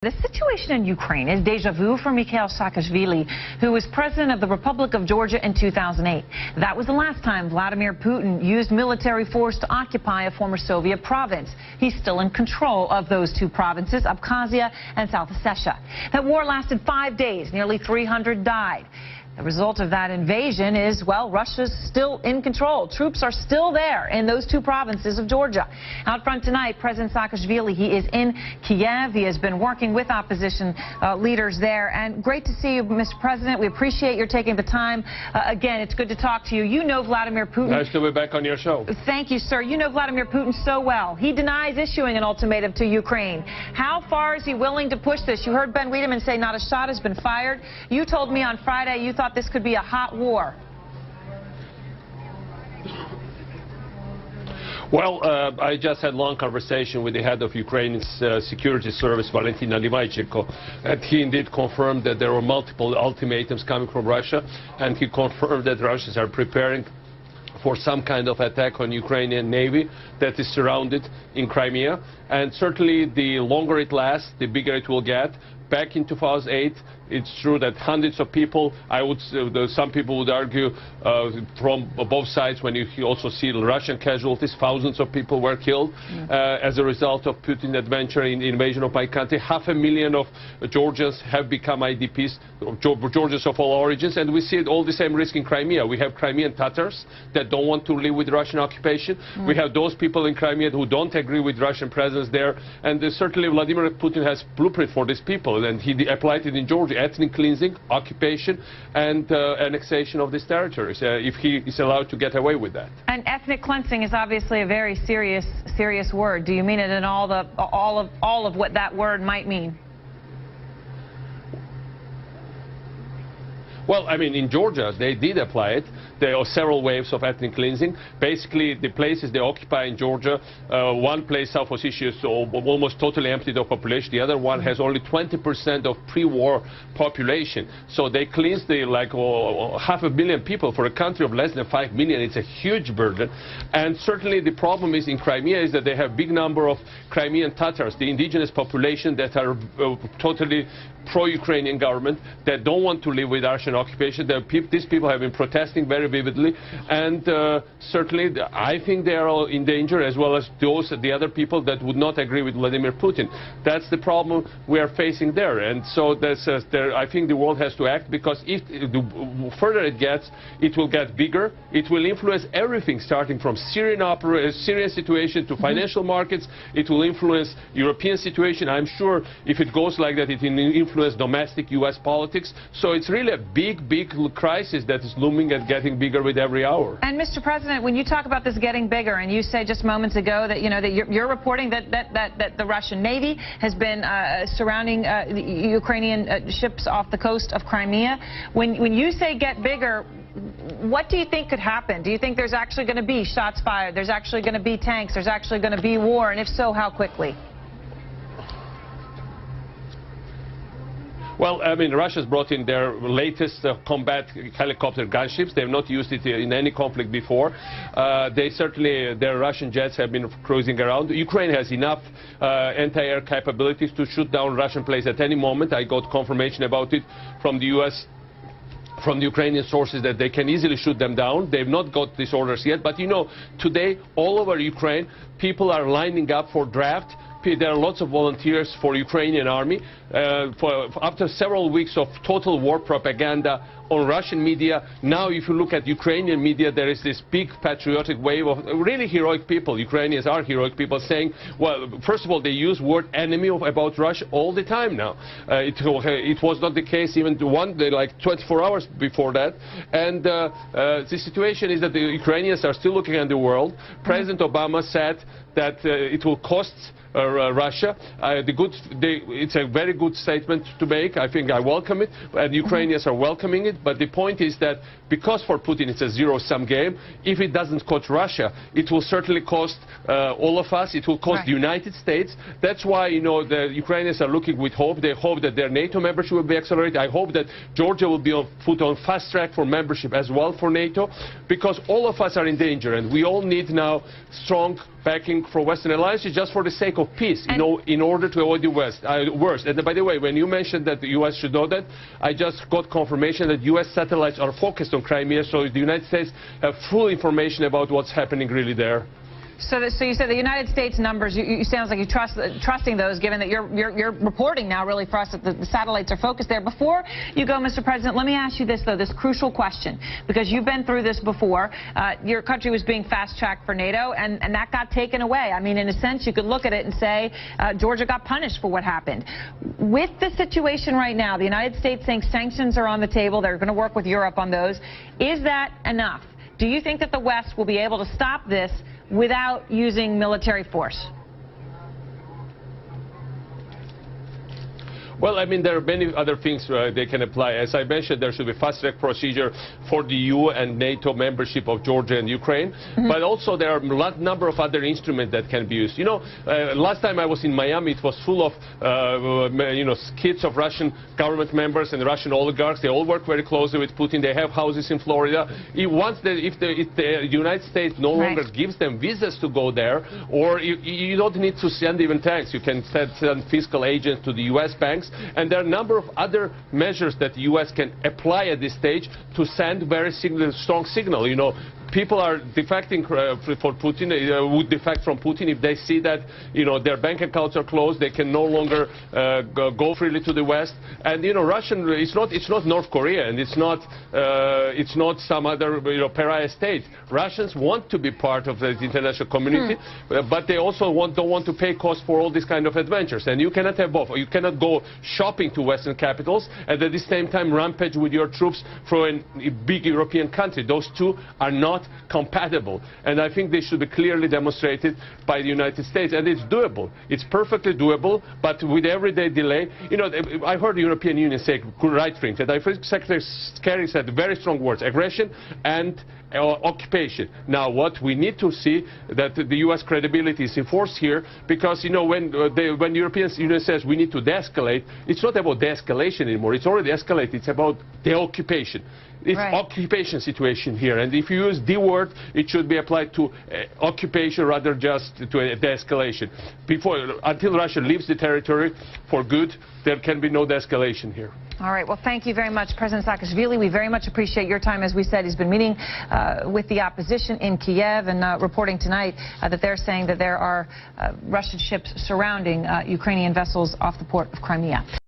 The situation in Ukraine is deja vu for Mixeil Saakashvili, who was president of the Republic of Georgia in 2008. That was the last time Vladimir Putin used military force to occupy a former Soviet province. He's still in control of those two provinces, Abkhazia and South Ossetia. That war lasted 5 days. Nearly 300 died. The result of that invasion is, well, Russia's still in control. Troops are still there in those two provinces of Georgia. Out front tonight, President Saakashvili, he is in Kiev. He has been working with opposition leaders there. And great to see you, Mr. President. We appreciate your taking the time. Again, it's good to talk to you. You know Vladimir Putin. Nice to be back on your show. Thank you, sir. You know Vladimir Putin so well. He denies issuing an ultimatum to Ukraine. How far is he willing to push this? You heard Ben Wiedemann say not a shot has been fired. You told me on Friday you thought this could be a hot war. Well, I just had a long conversation with the head of Ukraine's security service, Valentina Livaychenko, and he indeed confirmed that there were multiple ultimatums coming from Russia, and he confirmed that Russians are preparing for some kind of attack on Ukrainian Navy that is surrounded in Crimea. And certainly the longer it lasts, the bigger it will get. Back in 2008, it's true that hundreds of people, some people would argue from both sides, when you also see Russian casualties, thousands of people were killed as a result of Putin's adventure in the invasion of my country. 500,000 of Georgians have become IDPs, Georgians of all origins, and we see all the same risk in Crimea. We have Crimean Tatars that don't want to live with Russian occupation. We have those people in Crimea who don't agree with Russian presence there, and certainly Vladimir Putin has blueprint for these people, and he applied it in Georgia. Ethnic cleansing, occupation, and annexation of these territories, if he is allowed to get away with that. And ethnic cleansing is obviously a very serious word. Do you mean it in all of what that word might mean? Well, I mean, in Georgia, they did apply it. There are several waves of ethnic cleansing. Basically, the places they occupy in Georgia, one place, South Ossetia, is almost totally emptied of population. The other one has only 20% of pre-war population. So they cleansed like 500,000 people for a country of less than 5 million. It's a huge burden. And certainly the problem is in Crimea is that they have a big number of Crimean Tatars, the indigenous population that are totally pro-Ukrainian government, that don't want to live with Russian occupation. These people have been protesting very vividly, and certainly I think they are all in danger, as well as the other people that would not agree with Vladimir Putin. That's the problem we are facing there, and so I think the world has to act, because if the further it gets, it will get bigger. It will influence everything, starting from Syrian situation to financial markets. It will influence European situation. I'm sure if it goes like that, it will influence domestic U.S. politics. So it's really a big crisis that is looming and getting bigger with every hour. And Mr. President, when you talk about this getting bigger, and you say just moments ago that you're reporting that the Russian Navy has been surrounding Ukrainian ships off the coast of Crimea, when you say get bigger, what do you think could happen? Do you think there's actually going to be shots fired? There's actually going to be tanks? There's actually going to be war? And if so, how quickly? Well, I mean, Russia's brought in their latest combat helicopter gunships. They have not used it in any conflict before. Their Russian jets have been cruising around. Ukraine has enough anti-air capabilities to shoot down Russian planes at any moment. I got confirmation about it from the U.S., from the Ukrainian sources, that they can easily shoot them down. They've not got these orders yet. But, today, all over Ukraine, people are lining up for draft. There are lots of volunteers for Ukrainian army. After several weeks of total war propaganda on Russian media, now if you look at Ukrainian media, there is this big patriotic wave of really heroic people. Ukrainians are heroic people saying, well, first of all, they use word enemy about Russia all the time now. It was not the case even one day, like 24 hours before that. And the situation is that the Ukrainians are still looking at the world. President Obama said that it will cost Russia. It's a very good statement to make. I think I welcome it, and Ukrainians are welcoming it. But the point is that because for Putin it's a zero-sum game, if it doesn't cost Russia, it will certainly cost all of us. It will cost the United States. That's why, the Ukrainians are looking with hope. They hope that their NATO membership will be accelerated. I hope that Georgia will be put on fast track for membership as well for NATO, because all of us are in danger, and we all need now strong backing for Western alliances just for the sake of peace, in order to avoid the worst. And by the way, when you mentioned that the U.S. should know that, I just got confirmation that U.S. satellites are focused on Crimea, so the United States have full information about what's happening really there. So you said the United States numbers, you sounds like you're trusting those, given that you're reporting now really for us that the satellites are focused there. Before you go, Mr. President, let me ask you this, though, this crucial question, because you've been through this before. Your country was being fast-tracked for NATO, and that got taken away. I mean, in a sense, you could look at it and say Georgia got punished for what happened. With the situation right now, the United States saying sanctions are on the table, they're going to work with Europe on those. Is that enough? Do you think that the West will be able to stop this without using military force? Well, I mean, there are many other things they can apply. As I mentioned, there should be fast-track procedure for the EU and NATO membership of Georgia and Ukraine. But also there are a number of other instruments that can be used. You know, last time I was in Miami, it was full of, kids of Russian government members and Russian oligarchs. They all work very closely with Putin. They have houses in Florida. If the United States no longer gives them visas to go there, or you don't need to send even tanks. You can send fiscal agents to the U.S. banks. And there are a number of other measures that the U.S. can apply at this stage to send very strong signal. You know, people are defecting for Putin, would defect from Putin if they see that, their bank accounts are closed, they can no longer go freely to the West. And, Russian, it's not North Korea, and it's not some other, pariah state. Russians want to be part of the international community, but they also don't want to pay costs for all these kind of adventures. And you cannot have both. You cannot go shopping to Western capitals and at the same time rampage with your troops from a big European country. Those two are not compatible, and I think they should be clearly demonstrated by the United States, and it's doable. It's perfectly doable, but with everyday delay. I heard the European Union say right things, and I think Secretary Kerry said very strong words: aggression and occupation. Now, what we need to see that the U.S. credibility is enforced here, because when the European Union says we need to de-escalate, it's not about de-escalation anymore. It's already escalated. It's about de-occupation. It's occupation situation here, and if you use the word, it should be applied to occupation rather just to de-escalation. Until Russia leaves the territory for good, there can be no de-escalation here. All right. Well, thank you very much, President Saakashvili. We very much appreciate your time. As we said, he's been meeting with the opposition in Kiev and reporting tonight that they're saying that there are Russian ships surrounding Ukrainian vessels off the port of Crimea.